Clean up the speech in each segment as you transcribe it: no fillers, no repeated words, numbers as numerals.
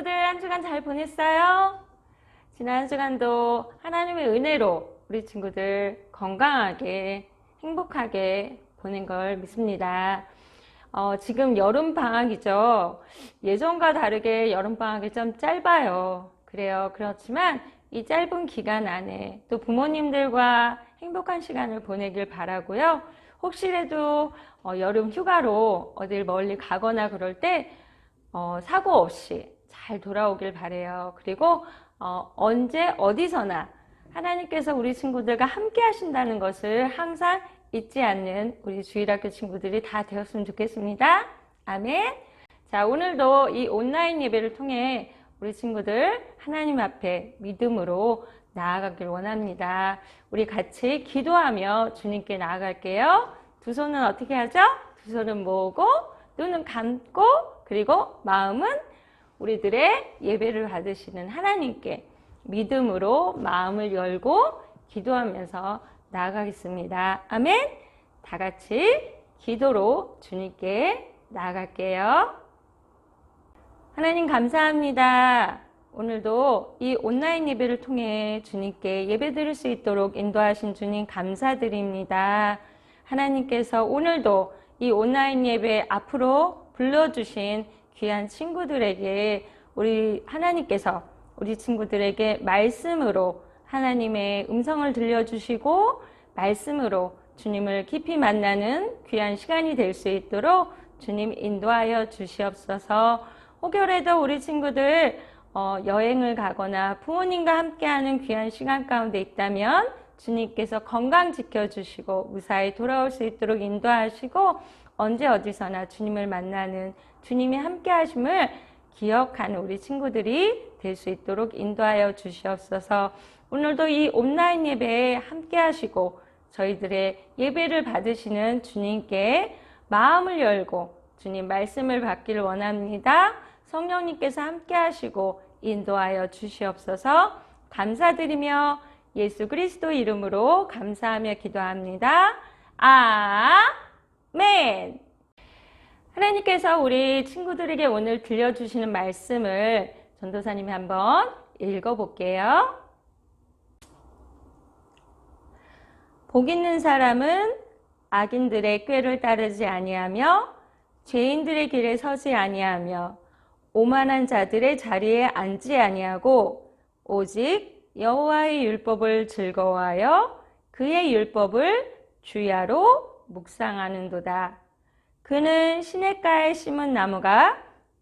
친구들 한 주간 잘 보냈어요? 지난 한 주간도 하나님의 은혜로 우리 친구들 건강하게 행복하게 보낸 걸 믿습니다. 지금 여름방학이죠. 예전과 다르게 여름방학이 좀 짧아요. 그렇지만 이 짧은 기간 안에 또 부모님들과 행복한 시간을 보내길 바라고요. 혹시라도 여름 휴가로 어딜 멀리 가거나 그럴 때 사고 없이 잘 돌아오길 바래요. 그리고 언제 어디서나 하나님께서 우리 친구들과 함께 하신다는 것을 항상 잊지 않는 우리 주일학교 친구들이 다 되었으면 좋겠습니다. 아멘. 자, 오늘도 이 온라인 예배를 통해 우리 친구들 하나님 앞에 믿음으로 나아가길 원합니다. 우리 같이 기도하며 주님께 나아갈게요. 두 손은 어떻게 하죠? 두 손은 모으고 눈은 감고 그리고 마음은 우리들의 예배를 받으시는 하나님께 믿음으로 마음을 열고 기도하면서 나아가겠습니다. 아멘. 다 같이 기도로 주님께 나아갈게요. 하나님 감사합니다. 오늘도 이 온라인 예배를 통해 주님께 예배 드릴 수 있도록 인도하신 주님 감사드립니다. 하나님께서 오늘도 이 온라인 예배 앞으로 불러주신 귀한 친구들에게 우리 하나님께서 우리 친구들에게 말씀으로 하나님의 음성을 들려주시고 말씀으로 주님을 깊이 만나는 귀한 시간이 될 수 있도록 주님 인도하여 주시옵소서. 혹여라도 우리 친구들 여행을 가거나 부모님과 함께하는 귀한 시간 가운데 있다면 주님께서 건강 지켜주시고 무사히 돌아올 수 있도록 인도하시고 언제 어디서나 주님을 만나는 주님이 함께 하심을 기억하는 우리 친구들이 될 수 있도록 인도하여 주시옵소서. 오늘도 이 온라인 예배에 함께 하시고 저희들의 예배를 받으시는 주님께 마음을 열고 주님 말씀을 받기를 원합니다. 성령님께서 함께 하시고 인도하여 주시옵소서. 감사드리며 예수 그리스도 이름으로 감사하며 기도합니다. 아멘. 하나님께서 우리 친구들에게 오늘 들려주시는 말씀을 전도사님이 한번 읽어볼게요. 복 있는 사람은 악인들의 꾀를 따르지 아니하며 죄인들의 길에 서지 아니하며 오만한 자들의 자리에 앉지 아니하고 오직 여호와의 율법을 즐거워하여 그의 율법을 주야로 묵상하는도다. 그는 시냇가에 심은 나무가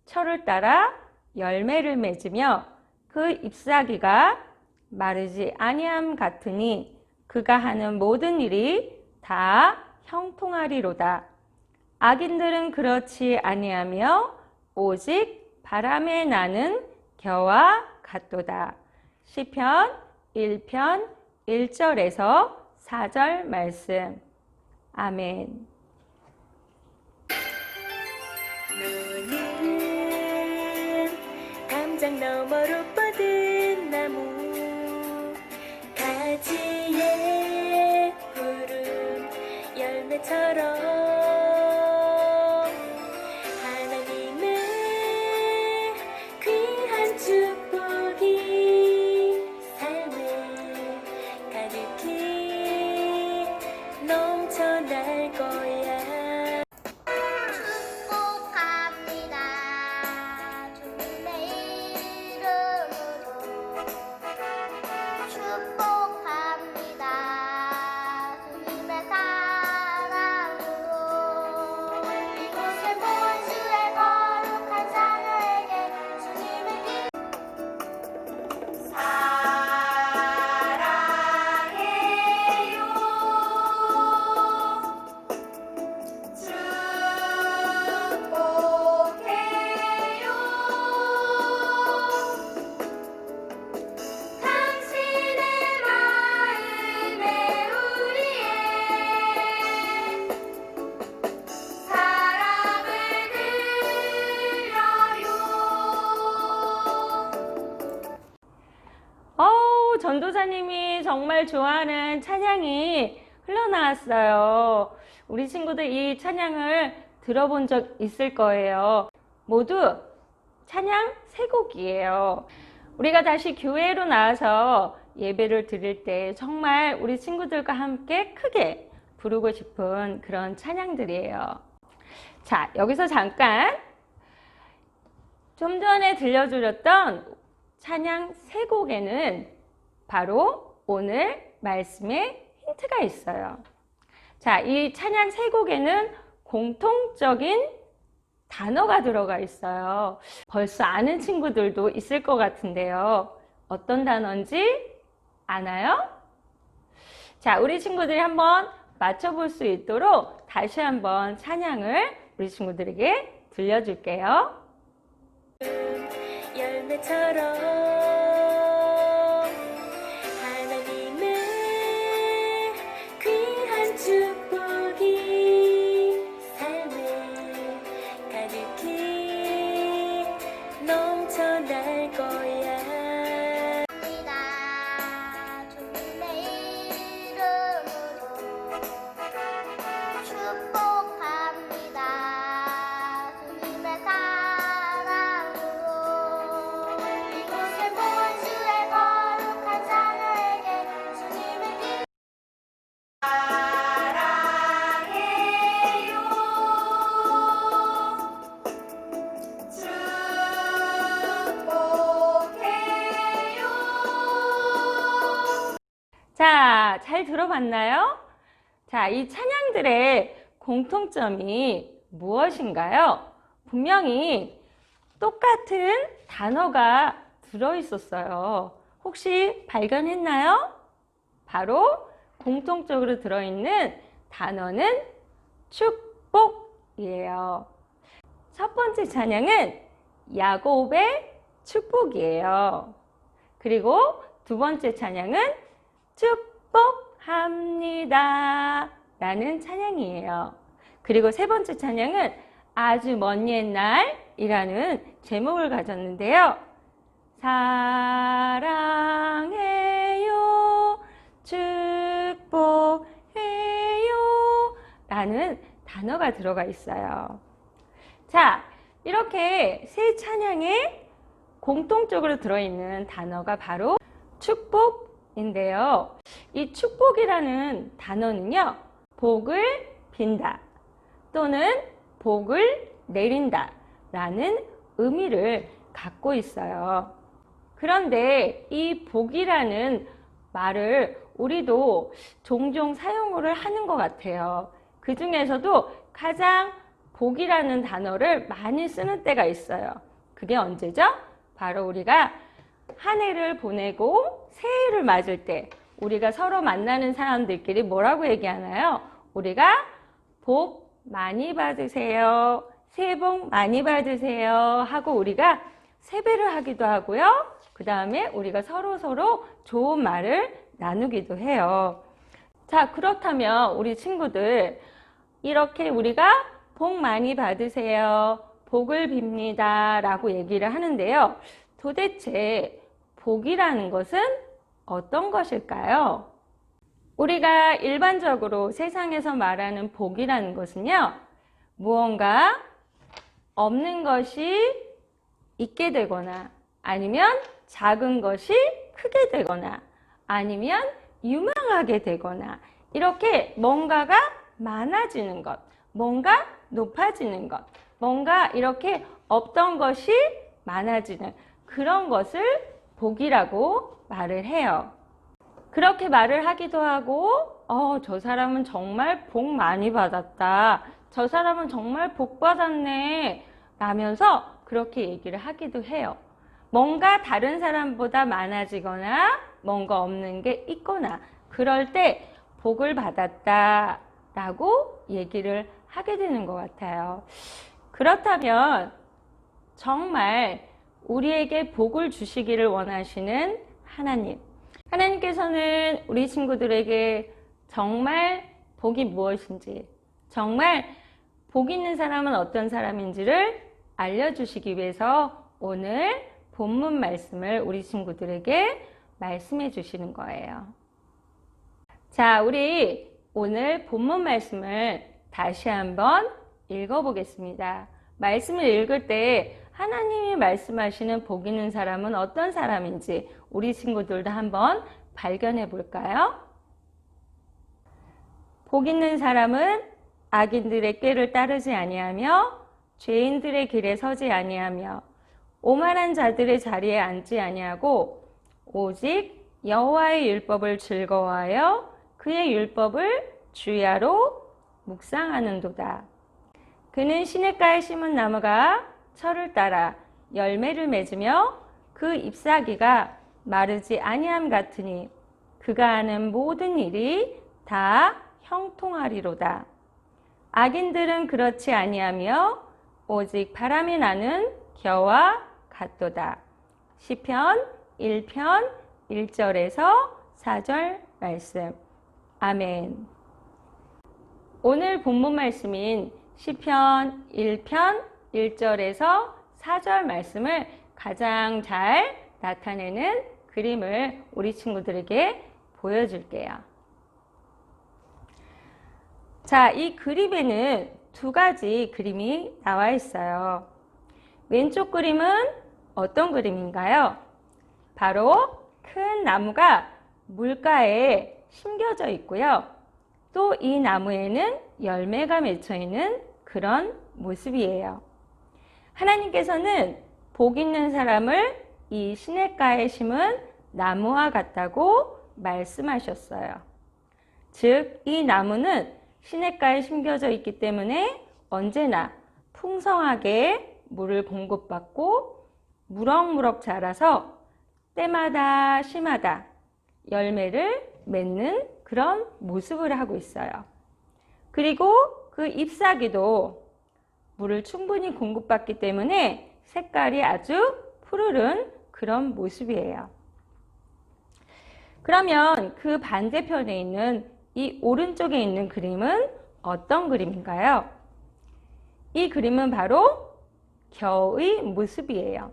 철을 따라 열매를 맺으며 그 잎사귀가 마르지 아니함 같으니 그가 하는 모든 일이 다 형통하리로다. 악인들은 그렇지 아니하며 오직 바람에 나는 겨와 같도다. 시편 1편 1절에서 4절 말씀. 아멘. 너는 담장 너머로 뻗은 나무 가지에 푸른 열매처럼 하나님의 귀한 축복이 삶에 가득히 넘쳐날 거야. 전도사님이 정말 좋아하는 찬양이 흘러나왔어요. 우리 친구들 이 찬양을 들어본 적 있을 거예요. 모두 찬양 세 곡이에요. 우리가 다시 교회로 나와서 예배를 드릴 때 정말 우리 친구들과 함께 크게 부르고 싶은 그런 찬양들이에요. 자, 여기서 잠깐 좀 전에 들려드렸던 찬양 세 곡에는 바로 오늘 말씀에 힌트가 있어요. 자, 이 찬양 세 곡에는 공통적인 단어가 들어가 있어요. 벌써 아는 친구들도 있을 것 같은데요. 어떤 단어인지 아나요? 자, 우리 친구들이 한번 맞춰볼 수 있도록 다시 한번 찬양을 우리 친구들에게 들려줄게요. 열매처럼 하나님의 귀한 축복이 삶에 가득히 넘쳐날 거야. 주님의 이름으로 축복합니다. 주님의 사랑으로 이곳에 모은 주의 거룩한 자녀에게 주님의 자, 잘 들어봤나요? 자, 이 찬양들의 공통점이 무엇인가요? 분명히 똑같은 단어가 들어있었어요. 혹시 발견했나요? 바로 공통적으로 들어있는 단어는 축복이에요. 첫 번째 찬양은 야곱의 축복이에요. 그리고 두 번째 찬양은 축복합니다 라는 찬양이에요. 그리고 세 번째 찬양은 아주 먼 옛날이라는 제목을 가졌는데요. 사랑해요, 축복해요 라는 단어가 들어가 있어요. 자, 이렇게 세 찬양에 공통적으로 들어있는 단어가 바로 축복인데요. 이 축복이라는 단어는요, 복을 빈다 또는 복을 내린다 라는 의미를 갖고 있어요. 그런데 이 복이라는 말을 우리도 종종 사용을 하는 것 같아요. 그 중에서도 가장 복이라는 단어를 많이 쓰는 때가 있어요. 그게 언제죠? 바로 우리가 한 해를 보내고 새해를 맞을 때 우리가 서로 만나는 사람들끼리 뭐라고 얘기하나요? 우리가 복 많이 받으세요. 새해 복 많이 받으세요 하고 우리가 세배를 하기도 하고요. 그 다음에 우리가 서로 좋은 말을 나누기도 해요. 자, 그렇다면 우리 친구들 이렇게 우리가 복 많이 받으세요. 복을 빕니다 라고 얘기를 하는데요. 도대체 복이라는 것은 어떤 것일까요? 우리가 일반적으로 세상에서 말하는 복이라는 것은요, 무언가 없는 것이 있게 되거나 아니면 작은 것이 크게 되거나 아니면 유명하게 되거나 이렇게 뭔가가 많아지는 것, 뭔가 높아지는 것, 뭔가 이렇게 없던 것이 많아지는 그런 것을 복이라고 말을 해요. 그렇게 말을 하기도 하고 저 사람은 정말 복 많이 받았다. 저 사람은 정말 복 받았네 라면서 그렇게 얘기를 하기도 해요. 뭔가 다른 사람보다 많아지거나 뭔가 없는 게 있거나 그럴 때 복을 받았다 라고 얘기를 하게 되는 것 같아요. 그렇다면 정말 우리에게 복을 주시기를 원하시는 하나님께서는 우리 친구들에게 정말 복이 무엇인지, 정말 복 있는 사람은 어떤 사람인지를 알려주시기 위해서 오늘 본문 말씀을 우리 친구들에게 말씀해 주시는 거예요. 자, 우리 오늘 본문 말씀을 다시 한번 읽어보겠습니다. 말씀을 읽을 때 하나님이 말씀하시는 복 있는 사람은 어떤 사람인지 우리 친구들도 한번 발견해 볼까요? 복 있는 사람은 악인들의 꾀를 따르지 아니하며 죄인들의 길에 서지 아니하며 오만한 자들의 자리에 앉지 아니하고 오직 여호와의 율법을 즐거워하여 그의 율법을 주야로 묵상하는도다. 그는 시냇가에 심은 나무가 철을 따라 열매를 맺으며 그 잎사귀가 마르지 아니함 같으니 그가 하는 모든 일이 다 형통하리로다. 악인들은 그렇지 아니하며 오직 바람이 나는 겨와 같도다. 시편 1편 1절에서 4절 말씀. 아멘. 오늘 본문 말씀인 시편 1편 1절에서 4절 말씀을 가장 잘 나타내는 그림을 우리 친구들에게 보여줄게요. 자, 이 그림에는 두 가지 그림이 나와 있어요. 왼쪽 그림은 어떤 그림인가요? 바로 큰 나무가 물가에 심겨져 있고요. 또 이 나무에는 열매가 맺혀 있는 그런 모습이에요. 하나님께서는 복 있는 사람을 이 시냇가에 심은 나무와 같다고 말씀하셨어요. 즉, 이 나무는 시냇가에 심겨져 있기 때문에 언제나 풍성하게 물을 공급받고 무럭무럭 자라서 때마다 시마다 열매를 맺는 그런 모습을 하고 있어요. 그리고 그 잎사귀도 물을 충분히 공급받기 때문에 색깔이 아주 푸르른 그런 모습이에요. 그러면 그 반대편에 있는 이 오른쪽에 있는 그림은 어떤 그림인가요? 이 그림은 바로 겨의 모습이에요.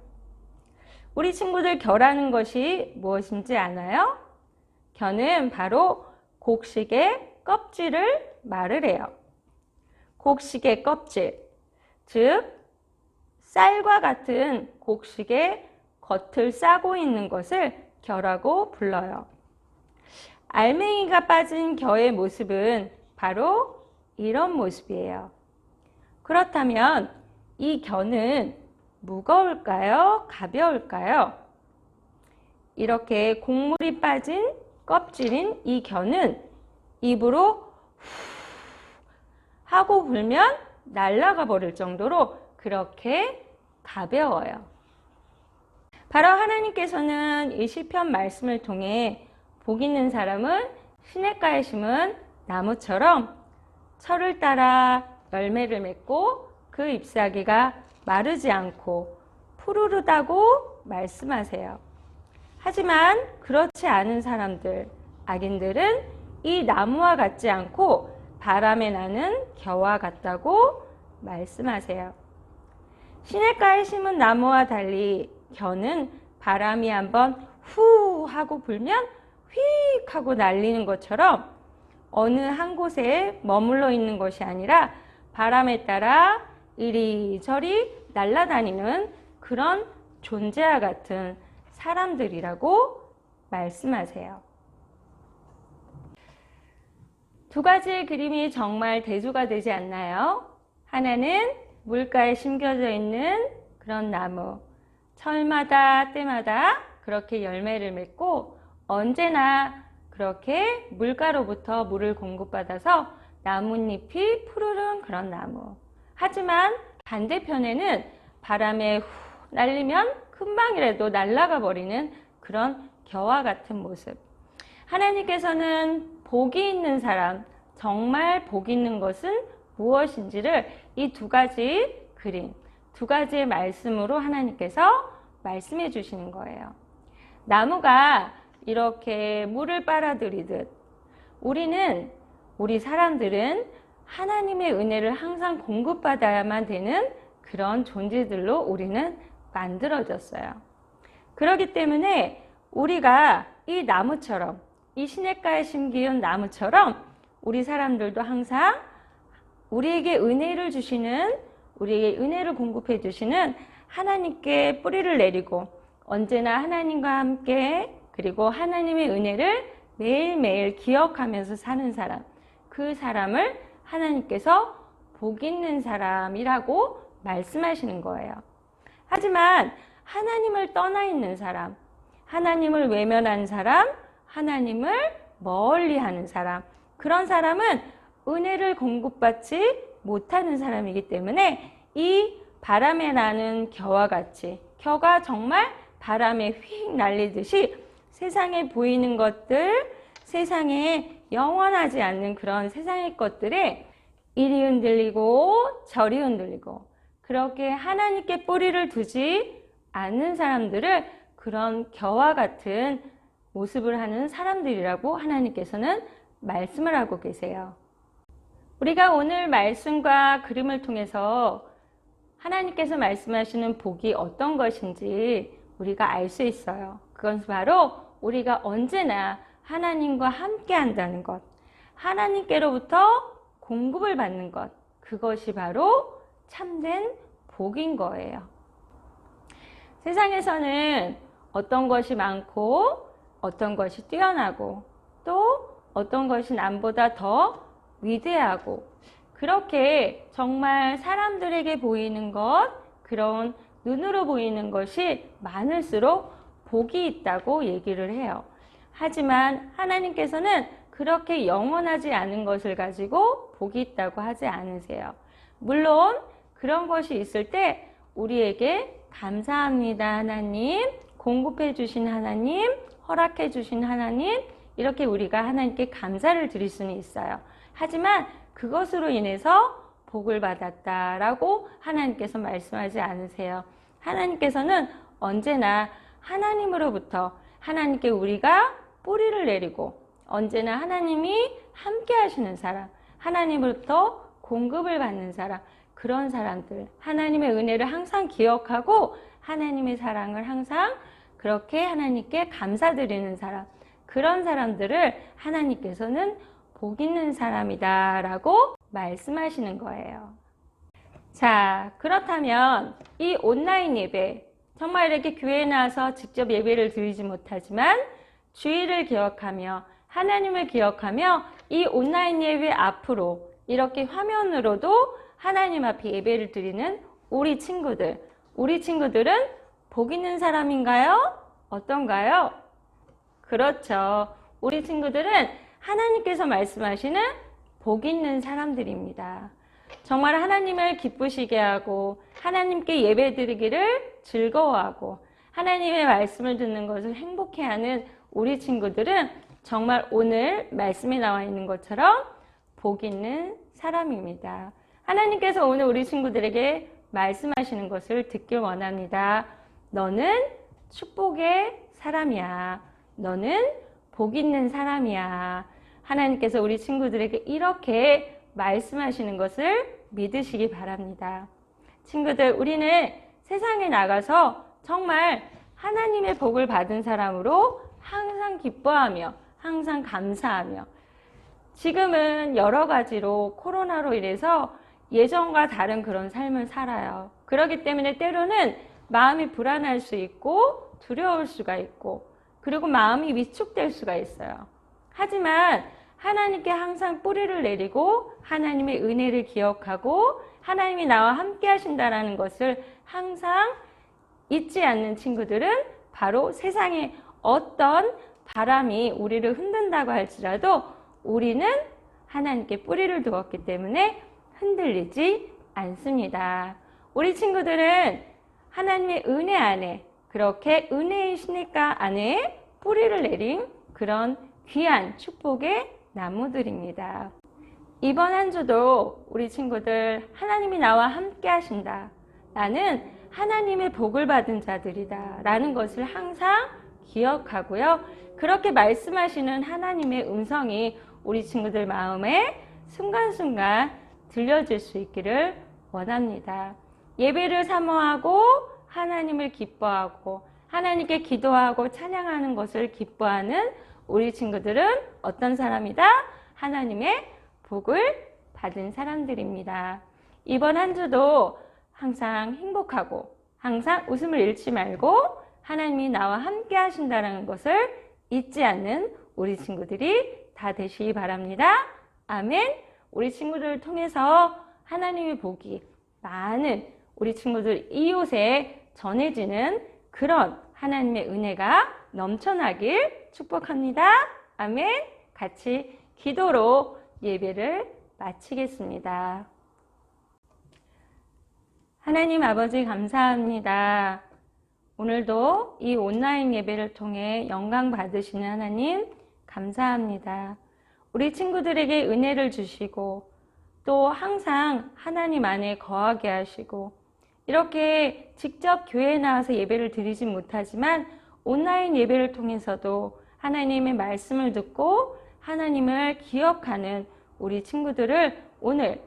우리 친구들 겨라는 것이 무엇인지 아나요? 겨는 바로 곡식의 껍질을 말을 해요. 곡식의 껍질, 즉 쌀과 같은 곡식의 겉을 싸고 있는 것을 겨라고 불러요. 알맹이가 빠진 겨의 모습은 바로 이런 모습이에요. 그렇다면 이 겨는 무거울까요? 가벼울까요? 이렇게 곡물이 빠진 껍질인 이 겨는 입으로 후 하고 불면 날아가 버릴 정도로 그렇게 가벼워요. 바로 하나님께서는 이 시편 말씀을 통해 복 있는 사람은 시냇가에 심은 나무처럼 철을 따라 열매를 맺고 그 잎사귀가 마르지 않고 푸르르다고 말씀하세요. 하지만 그렇지 않은 사람들, 악인들은 이 나무와 같지 않고 바람에 나는 겨와 같다고 말씀하세요. 시냇가에 심은 나무와 달리 겨는 바람이 한번 후 하고 불면 휙 하고 날리는 것처럼 어느 한 곳에 머물러 있는 것이 아니라 바람에 따라 이리저리 날아다니는 그런 존재와 같은 사람들이라고 말씀하세요. 두 가지의 그림이 정말 대조가 되지 않나요? 하나는 물가에 심겨져 있는 그런 나무, 철마다 때마다 그렇게 열매를 맺고 언제나 그렇게 물가로부터 물을 공급받아서 나뭇잎이 푸르른 그런 나무. 하지만 반대편에는 바람에 후 날리면 금방이라도 날아가 버리는 그런 겨와 같은 모습. 하나님께서는 복이 있는 사람, 정말 복 있는 것은 무엇인지를 이 두 가지 그림, 두 가지의 말씀으로 하나님께서 말씀해 주시는 거예요. 나무가 이렇게 물을 빨아들이듯 우리 사람들은 하나님의 은혜를 항상 공급받아야만 되는 그런 존재들로 우리는 만들어졌어요. 그렇기 때문에 우리가 이 나무처럼, 이 시냇가에 심기운 나무처럼 우리 사람들도 항상 우리에게 은혜를 주시는, 우리에게 은혜를 공급해 주시는 하나님께 뿌리를 내리고 언제나 하나님과 함께 그리고 하나님의 은혜를 매일매일 기억하면서 사는 사람, 그 사람을 하나님께서 복 있는 사람이라고 말씀하시는 거예요. 하지만 하나님을 떠나 있는 사람, 하나님을 외면한 사람, 하나님을 멀리하는 사람, 그런 사람은 은혜를 공급받지 못하는 사람이기 때문에 이 바람에 나는 겨와 같이, 겨가 정말 바람에 휙 날리듯이 세상에 보이는 것들, 세상에 영원하지 않는 그런 세상의 것들에 이리 흔들리고 저리 흔들리고 그렇게 하나님께 뿌리를 두지 않는 사람들을 그런 겨와 같은 모습을 하는 사람들이라고 하나님께서는 말씀을 하고 계세요. 우리가 오늘 말씀과 그림을 통해서 하나님께서 말씀하시는 복이 어떤 것인지 우리가 알 수 있어요. 그건 바로 우리가 언제나 하나님과 함께 한다는 것, 하나님께로부터 공급을 받는 것, 그것이 바로 참된 복인 거예요. 세상에서는 어떤 것이 많고 어떤 것이 뛰어나고 또 어떤 것이 남보다 더 위대하고 그렇게 정말 사람들에게 보이는 것, 그런 눈으로 보이는 것이 많을수록 복이 있다고 얘기를 해요. 하지만 하나님께서는 그렇게 영원하지 않은 것을 가지고 복이 있다고 하지 않으세요. 물론 그런 것이 있을 때 우리에게 감사합니다 하나님, 공급해 주신 하나님, 허락해 주신 하나님, 이렇게 우리가 하나님께 감사를 드릴 수는 있어요. 하지만 그것으로 인해서 복을 받았다라고 하나님께서 말씀하지 않으세요. 하나님께서는 언제나 하나님으로부터 하나님께 우리가 뿌리를 내리고 언제나 하나님이 함께 하시는 사람, 하나님으로부터 공급을 받는 사람, 그런 사람들, 하나님의 은혜를 항상 기억하고 하나님의 사랑을 항상 그렇게 하나님께 감사드리는 사람, 그런 사람들을 하나님께서는 복 있는 사람이다 라고 말씀하시는 거예요. 자, 그렇다면 이 온라인 예배, 정말 이렇게 교회에 나와서 직접 예배를 드리지 못하지만 주의를 기억하며 하나님을 기억하며 이 온라인 예배 앞으로 이렇게 화면으로도 하나님 앞에 예배를 드리는 우리 친구들은 복 있는 사람인가요? 어떤가요? 그렇죠. 우리 친구들은 하나님께서 말씀하시는 복 있는 사람들입니다. 정말 하나님을 기쁘시게 하고 하나님께 예배드리기를 즐거워하고 하나님의 말씀을 듣는 것을 행복해하는 우리 친구들은 정말 오늘 말씀에 나와 있는 것처럼 복 있는 사람입니다. 하나님께서 오늘 우리 친구들에게 말씀하시는 것을 듣길 원합니다. 너는 축복의 사람이야. 너는 복 있는 사람이야. 하나님께서 우리 친구들에게 이렇게 말씀하시는 것을 믿으시기 바랍니다. 친구들, 우리는 세상에 나가서 정말 하나님의 복을 받은 사람으로 항상 기뻐하며 항상 감사하며 지금은 여러 가지로 코로나로 인해서 예전과 다른 그런 삶을 살아요. 그렇기 때문에 때로는 마음이 불안할 수 있고 두려울 수가 있고 그리고 마음이 위축될 수가 있어요. 하지만 하나님께 항상 뿌리를 내리고 하나님의 은혜를 기억하고 하나님이 나와 함께 하신다는 것을 항상 잊지 않는 친구들은 바로 세상에 어떤 바람이 우리를 흔든다고 할지라도 우리는 하나님께 뿌리를 두었기 때문에 흔들리지 않습니다. 우리 친구들은 하나님의 은혜 안에 그렇게 은혜의 시냇가 안에 뿌리를 내린 그런 귀한 축복의 나무들입니다. 이번 한 주도 우리 친구들 하나님이 나와 함께 하신다. 나는 하나님의 복을 받은 자들이다. 라는 것을 항상 기억하고요. 그렇게 말씀하시는 하나님의 음성이 우리 친구들 마음에 순간순간 들려질 수 있기를 원합니다. 예배를 사모하고 하나님을 기뻐하고 하나님께 기도하고 찬양하는 것을 기뻐하는 우리 친구들은 어떤 사람이다? 하나님의 복을 받은 사람들입니다. 이번 한 주도 항상 행복하고 항상 웃음을 잃지 말고 하나님이 나와 함께 하신다는 것을 잊지 않는 우리 친구들이 다 되시기 바랍니다. 아멘. 우리 친구들을 통해서 하나님의 복이 많은 우리 친구들 이웃에 전해지는 그런 하나님의 은혜가 넘쳐나길 축복합니다. 아멘. 같이 기도로 예배를 마치겠습니다. 하나님 아버지 감사합니다. 오늘도 이 온라인 예배를 통해 영광 받으시는 하나님 감사합니다. 우리 친구들에게 은혜를 주시고 또 항상 하나님 안에 거하게 하시고 이렇게 직접 교회에 나와서 예배를 드리진 못하지만 온라인 예배를 통해서도 하나님의 말씀을 듣고 하나님을 기억하는 우리 친구들을 오늘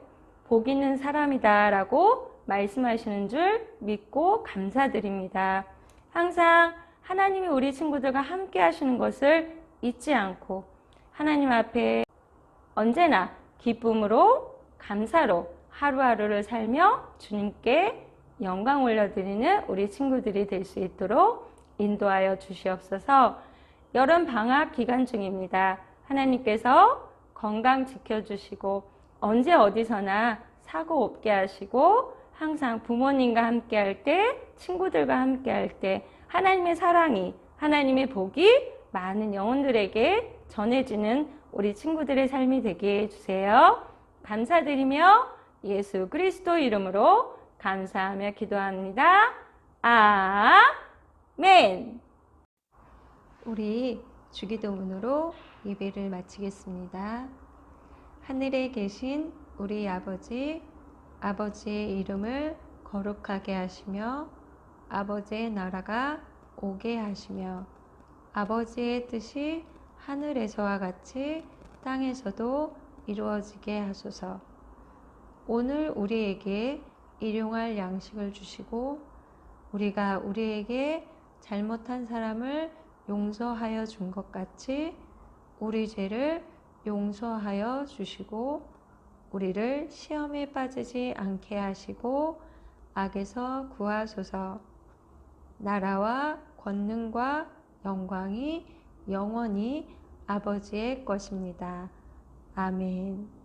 복 있는 사람이다 라고 말씀하시는 줄 믿고 감사드립니다. 항상 하나님이 우리 친구들과 함께 하시는 것을 잊지 않고 하나님 앞에 언제나 기쁨으로 감사로 하루하루를 살며 주님께 영광 올려드리는 우리 친구들이 될 수 있도록 인도하여 주시옵소서. 여름 방학 기간 중입니다. 하나님께서 건강 지켜주시고 언제 어디서나 사고 없게 하시고 항상 부모님과 함께 할 때, 친구들과 함께 할 때 하나님의 사랑이, 하나님의 복이 많은 영혼들에게 전해지는 우리 친구들의 삶이 되게 해주세요. 감사드리며 예수 그리스도 이름으로 감사하며 기도합니다. 아멘. 우리 주기도문으로 예배를 마치겠습니다. 하늘에 계신 우리 아버지, 아버지의 이름을 거룩하게 하시며 아버지의 나라가 오게 하시며 아버지의 뜻이 하늘에서와 같이 땅에서도 이루어지게 하소서. 오늘 우리에게 일용할 양식을 주시고 우리가 우리에게 잘못한 사람을 용서하여 준 것 같이 우리 죄를 용서하여 주시고 우리를 시험에 빠지지 않게 하시고 악에서 구하소서. 나라와 권능과 영광이 영원히 아버지의 것입니다. 아멘.